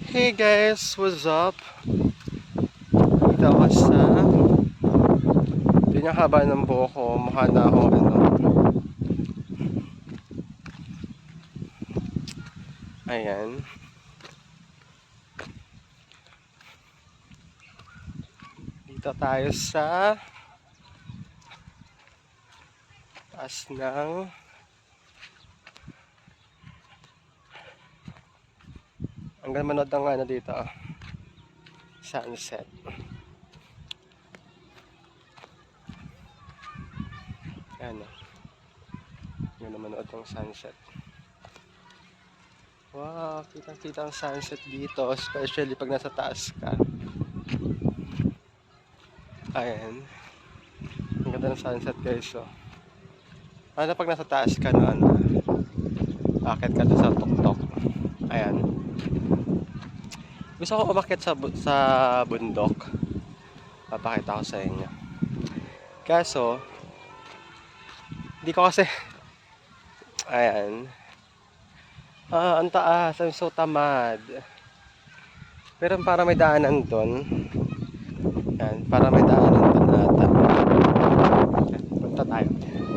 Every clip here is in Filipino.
Hey guys, what's up? Dito ako sa pinakahaba ng buhok ko. Mukha na akong ayan. Dito tayo sa taas ng hanggang manood ng dito, sunset. Ayan o. Hanggang manood ng sunset. Wow, kitang-kita ang sunset dito, especially pag nasa taas ka. Ayan. Ang ganda ng sunset guys, so. Ano pag nasa taas ka na akit ka sa tuktok. Ayan. Gusto ko umakyat sa bundok. Papakita ko sa inyo. Kaso, hindi ko kasi, ayan. Ang taas, I'm so tamad. Pero para may daanan doon. Ayan, para may daanan doon ata. Ayan, punta tayo.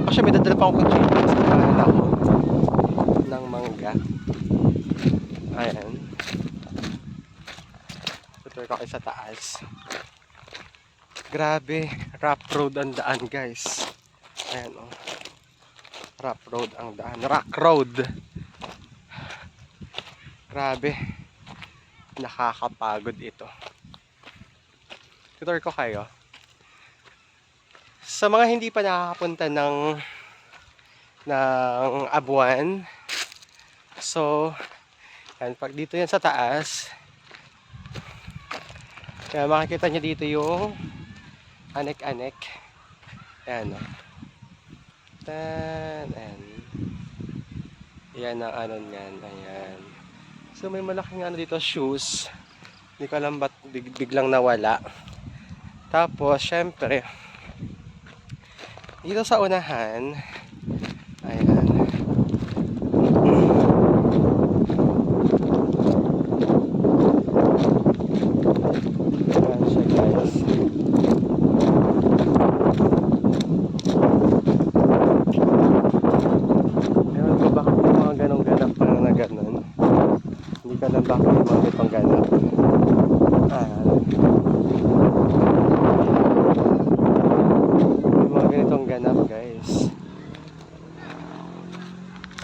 Actually, may dadala pa akong kutsilyo sa kanila ko ng mangga. Ayan. Tutur ko kayo sa taas. Grabe, rough road ang daan guys. Ayan o. Rough road ang daan. Rock road. Grabe. Nakakapagod ito. Tutur ko kayo. Sa mga hindi pa nakakapunta ng Abuan. So, yan, pag dito yan sa taas. Kaya makikita nyo dito yung anek-anek. Ayan o. Ayan. Ayan ang ano nyan. Ayan. So may malaking dito, shoes. Hindi ko alam ba't biglang nawala. Tapos, syempre, dito sa unahan, ayan. Ayan siya guys. Ewan ko bakit yung mga ganong ganap parang na ganon. Hindi ko alam bakit yung mga itong ganap. Ayan. Yung mga ganitong ganap guys.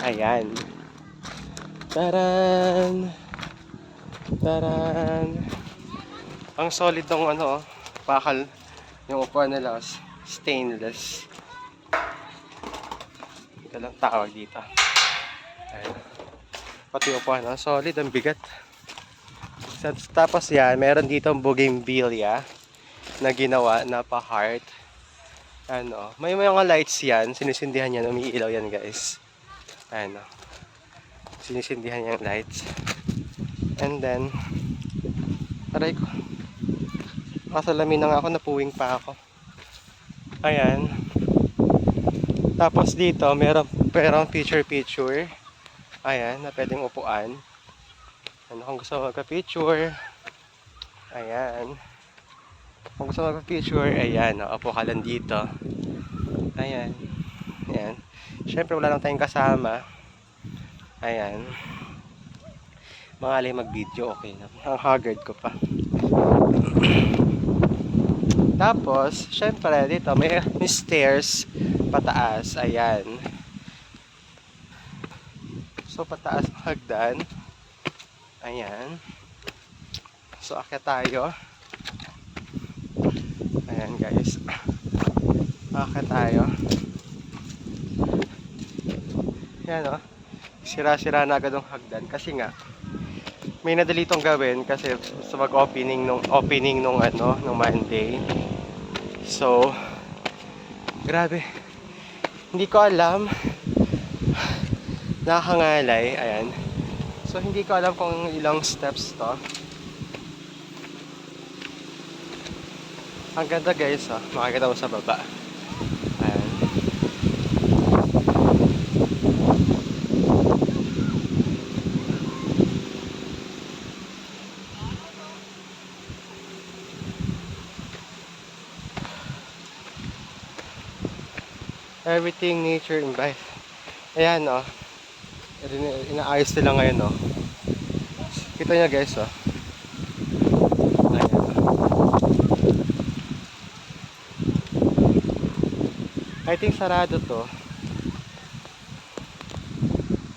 Ayan. Taran! Taran! Ang solid ng bakal. Yung upuan nila, stainless. Ito lang tawag dito. Ayan. Pati upuan, solid, ang bigat. Tapos yan, meron dito ang bougainvillea na ginawa na pa-heart. May mga lights yan, sinisindihan yan, umiilaw yan guys. Sinisindihan yung lights. And then, aray ko. Kasalamin na nga ako, napuwing pa ako. Ayan. Tapos dito, merong picture. Ayan, na pwedeng upuan. Kung gusto magpa-picture. Ayan. Kung gusto magpa-picture, ayan, upo ka lang dito. Ayan. Ayan. Siyempre, wala lang tayong kasama. Ayan. Mangalay mag-video, okay na. Ang haggard ko pa. Tapos, syempre, dito may stairs pataas. Ayan. So, pataas ng hagdan. Ayan. So, akyat tayo. Ayan, guys. Akyat tayo. Ayan, sira-sira na agad ang hagdan. Kasi nga, may nadalitong gawin kasi sa mag-opening nung Monday. So, grabe. Hindi ko alam. Nakakangalay. Ayan. So, hindi ko alam kung ilang steps to. Ang ganda guys, makikita mo sa baba. Ayan. Everything nature in life. Ayan, oh. Inaayos nila ngayon, oh. Kita nyo guys, oh. Ayan, oh. I think sarado to.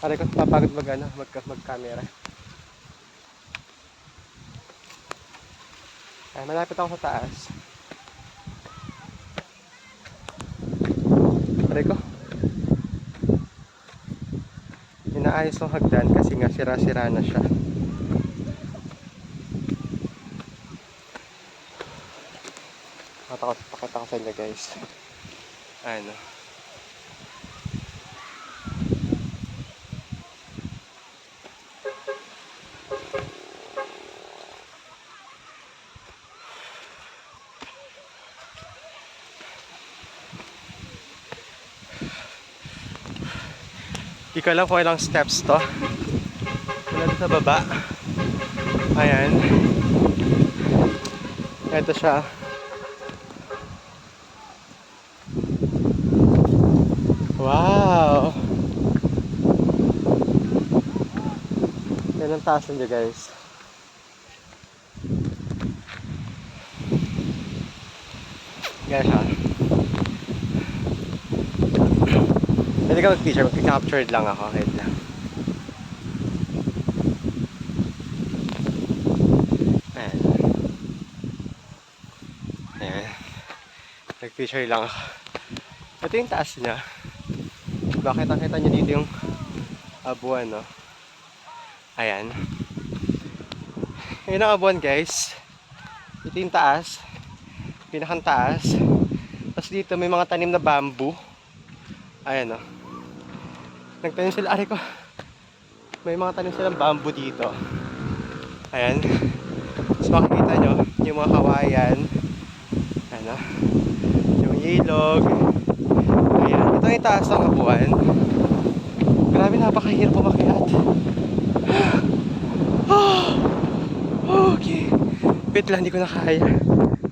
Aray ko, papagod mag-camera. Ay, malapit ako sa taas. Aray ko. Inaayos ng hagdan kasi nga sira-sira na siya. Pakita ko sa inyo guys. Ano. Di ko alam kung ilang steps to. Wala sa baba. Ayan. Ito siya. Wow! Yan ang taas niya guys. Yan siya. Pwede ka mag-picture, mag-capture lang ako. Wait lang. Ayan. Ayan. Nag-picture lang ako. Ito yung taas niya. Bakit nakita nyo dito yung abuan, no? Ayan. Ayan ang abuan, guys. Ito yung taas. Pinakang taas. Tapos dito may mga tanim na bamboo. Ayan, no? Nagtanim sila, ari ko. May mga tanim silang bamboo dito. Ayan. Tapos makikita nyo yung mga kawayan. Ano? Yung ilog. Ayan. Ito yung taas ng abuan. Grabe, napakahirap umakyat. Okay. Wait lang, hindi ko na kaya.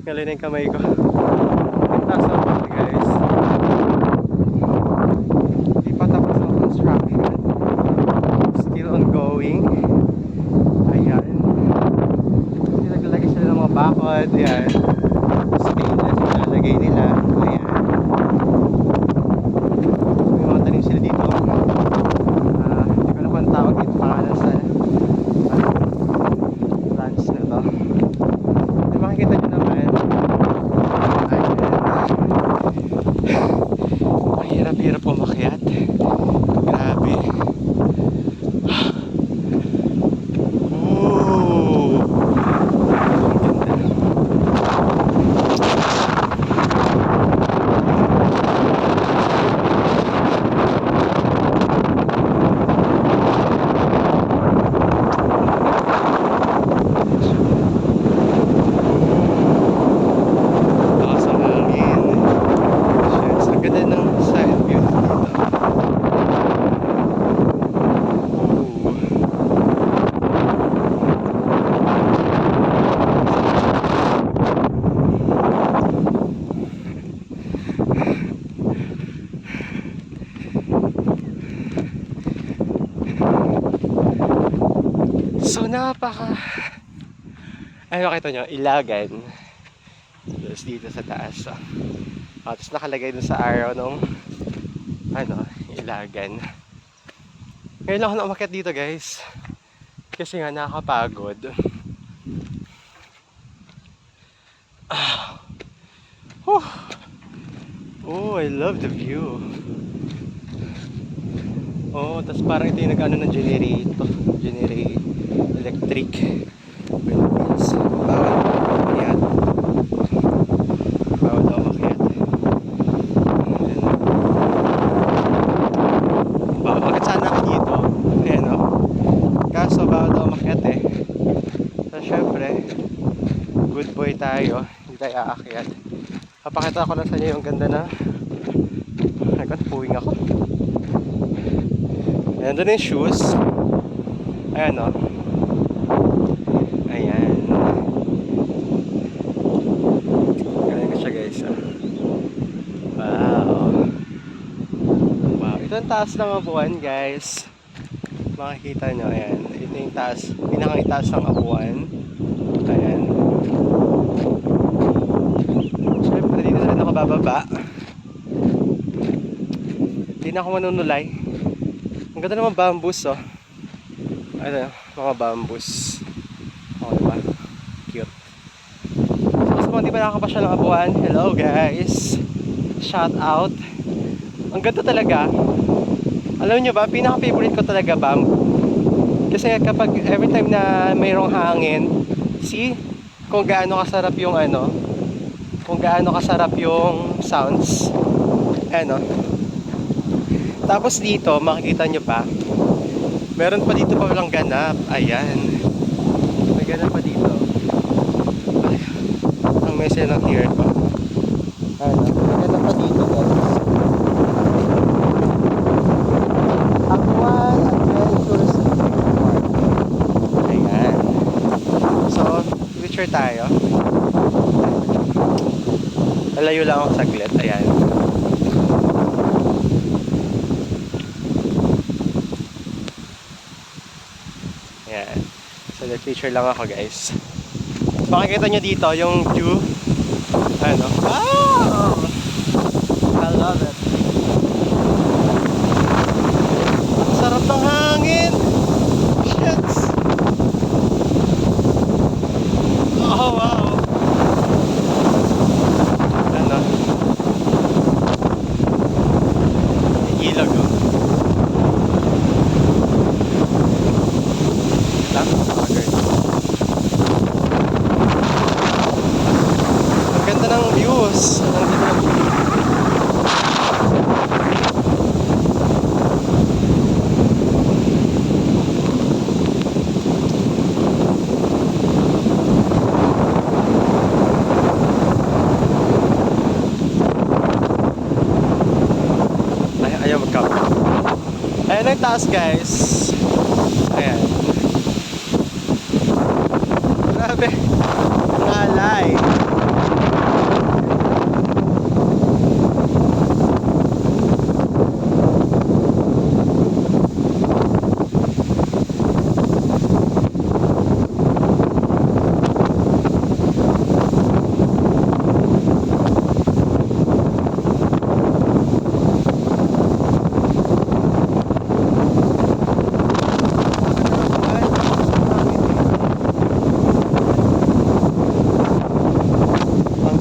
Ngalay na yung kamay ko. Yung taas ng abuan, guys. Hindi pa tapos ang construction. Still ongoing. Ayan. Naglalagay sila ng mga bakod. Ayan. Stainless yung nalagay nila. Ayan. May mga tanim sila dito. Hindi ko na kung tawag ito pangalan sa plants na to. Yung makikita nyo naman. Ayan. Mahirap-hirap umakyat. Grabe. So ay makita nyo, ilagan. Tapos dito sa taas. Tapos nakalagay dun sa araw nung ilagan. Ngayon lang ako na umakyat dito guys. Kasi nga nakakapagod. Oh, I love the view. Oh, tapos parang ito yung nag-ano ng generate electric. Windmills. Bawal yan. Bawal daw makyat. Bawal makyat sana ako dito. Ayan o. Kaso bawal daw makyat eh. So syempre, good boy tayo. Hindi tayo aakyat. Papakita ko lang sa inyo yung ganda na puwing ako. Ayan, doon yung shoes. Ayan o. Ayan. Ganyan ko siya guys. Wow. Ito ang taas ng Abuan, guys. Makikita nyo, ayan. Ito yung taas, pinakang itaas ng Abuan. Ayan. Siyempre, dito na rin ako bababa. Hindi na ako manunulay. Ang ganda naman bamboos, oh. Ano, mga bamboos. Oh, diba? Cute. So, sa mga di ba nakakapasyal ng Abuan, hello guys! Shout out! Ang ganda talaga. Alam nyo ba, pinaka-favorite ko talaga bamboo. Kasi kapag every time na mayroong hangin, see kung gaano kasarap yung ano, kung gaano kasarap yung sounds. Ano. Tapos dito, makikita nyo pa, meron pa dito pa walang ganap. Ayan. May ganap pa dito. Ay, ang messy ng hair ko. Ano, may ganap pa dito guys. Abuan Adventures Park. Ayan. So, picture tayo. Lalayo lang ako saglit. Ayan. Ayan. So, nag-picture lang ako guys. Makikita nyo dito yung view. Ano? Wow! I love it. Ang sarap ng hangin! Shit! Oh, wow! Ano? May ilog, oh. Lang, agad. Ang ganda ng views. Ang ganda ng views. Ayaw mag-cover. Ayan ang taas guys. Ayan. Grabe. Ngalay.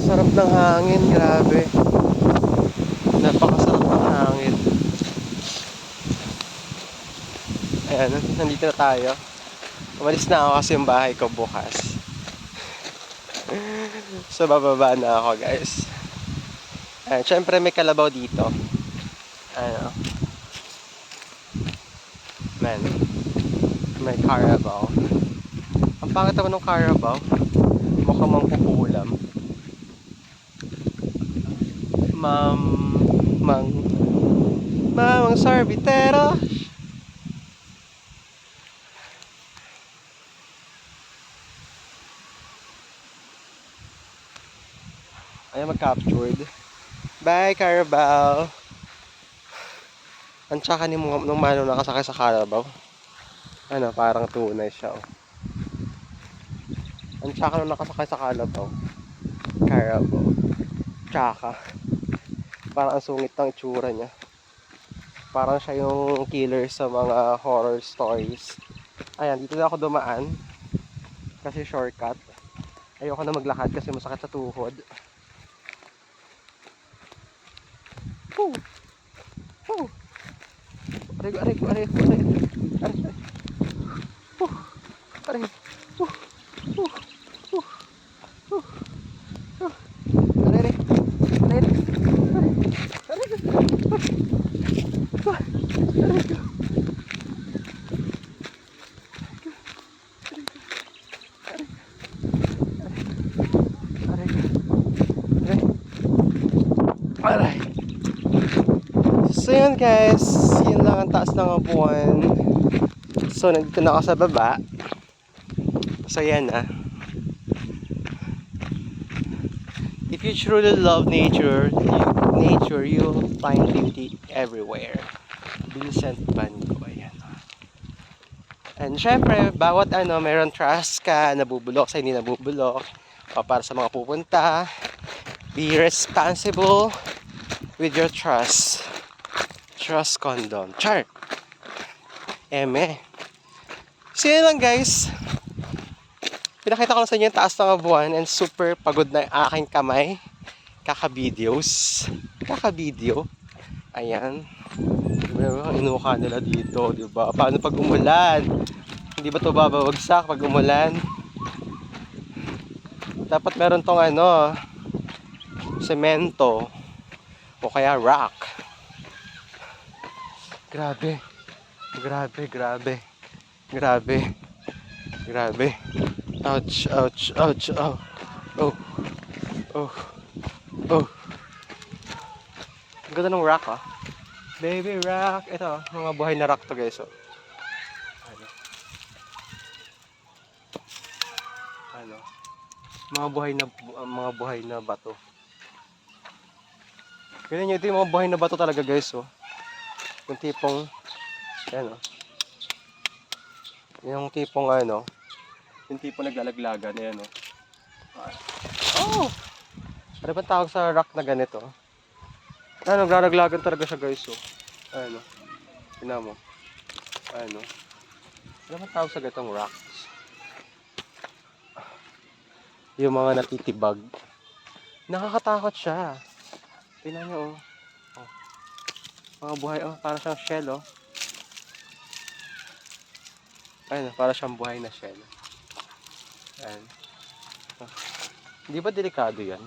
Sarap ng hangin, grabe. Napakasarap ng hangin. Ayan, nandito na tayo. Umalis na ako kasi yung bahay ko bukas. So, bababa na ako, guys. Ayan, syempre may kalabaw dito. Ano? Man, may Carabao. Ang pangit naman ng Carabao. Mukhang mangkukulam. Mamang sorbitero. Ayan, mag-captured. Bye, Carabao. Ang tsaka ni nung mano nakasakay sa Carabao. Ano, parang tunay siya. Oh. Ang tsaka nung nakasakay sa Carabao. Carabao. Tsaka. Parang ang sungit ng itsura niya. Parang siya yung killer sa mga horror stories. Ayan, dito na ako dumaan. Kasi shortcut. Ayoko na maglakad kasi masakit sa tuhod. Woo! Woo! Aray ko, aray ko, aray ko, aray ko. Aray, aray. Woo! Aray. Woo! Woo! Woo! Woo! Woo! Aray, aray. Aray, aray. Aray, aray. Aray. So yun guys, yun lang ang taas ng Abuan. So nandito na ako sa baba. So yan ah. If you truly love nature, you'll find beauty everywhere. Vincent Van Gogh. Ayan. And syempre, bawat mayroon trust ka, nabubulok sa hindi nabubulok. O para sa mga pupunta, be responsible with your trust. Trust condom. Char! Eme. So yun lang guys. Pinakita ko lang sa inyo yung taas ng buwan and super pagod na yung aking kamay. Kaka-videos. Kaka-video. Ayan. Ang inuka nila dito, di ba? Paano pag umulan? Hindi ba ito babawagsak pag umulan? Dapat meron tong semento o kaya rock. Grabe. Grabe, grabe. Grabe. Grabe. Ouch, ouch, ouch, oh. Oh. Oh. Oh. Ang ganda ng rock, ah. Baby rock. Ito, mga buhay na rock to, guys, oh. Mga buhay na bato. Ganyan nyo, ito yung mga buhay na bato talaga, guys, oh. Yung tipong, yung tipong yung tipong naglalaglagan, ayan, oh. Oh! Ano ba tawag sa rock na ganito? Naglalaglagan talaga siya, guys, oh. Ayan, oh. Tingnan mo. Ayan, oh. Ano ba tawag sa ganitong rocks? Yung mga natitibag. Nakakatakot siya. Tingnan nyo, oh. Oh. Mga buhay, oh. Para siyang shell, oh. Ayun, para siyang buhay na shell. Ayan. Oh. Di ba delikado yan?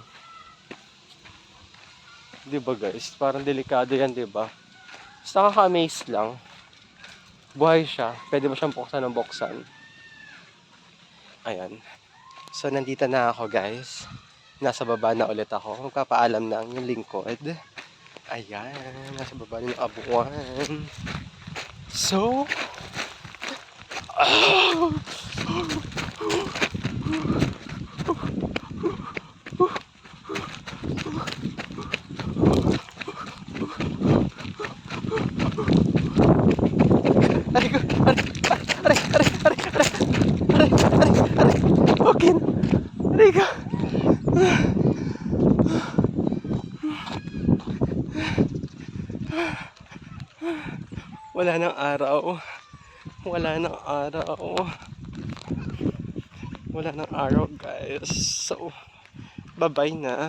Di ba guys? Parang delikado yan, di ba? Basta nakaka-amaze lang. Buhay siya. Pwede mo siyang buksan ng buksan. Ayan. So, nandito na ako guys. Nasa baba na ulit ako. Magpapaalam na ang yung lingkod. Ayan. Nasa baba na yung abuan. So, okay. Riga. Wala nang araw. Wala nang araw. Wala nang araw, guys. So, bye-bye na.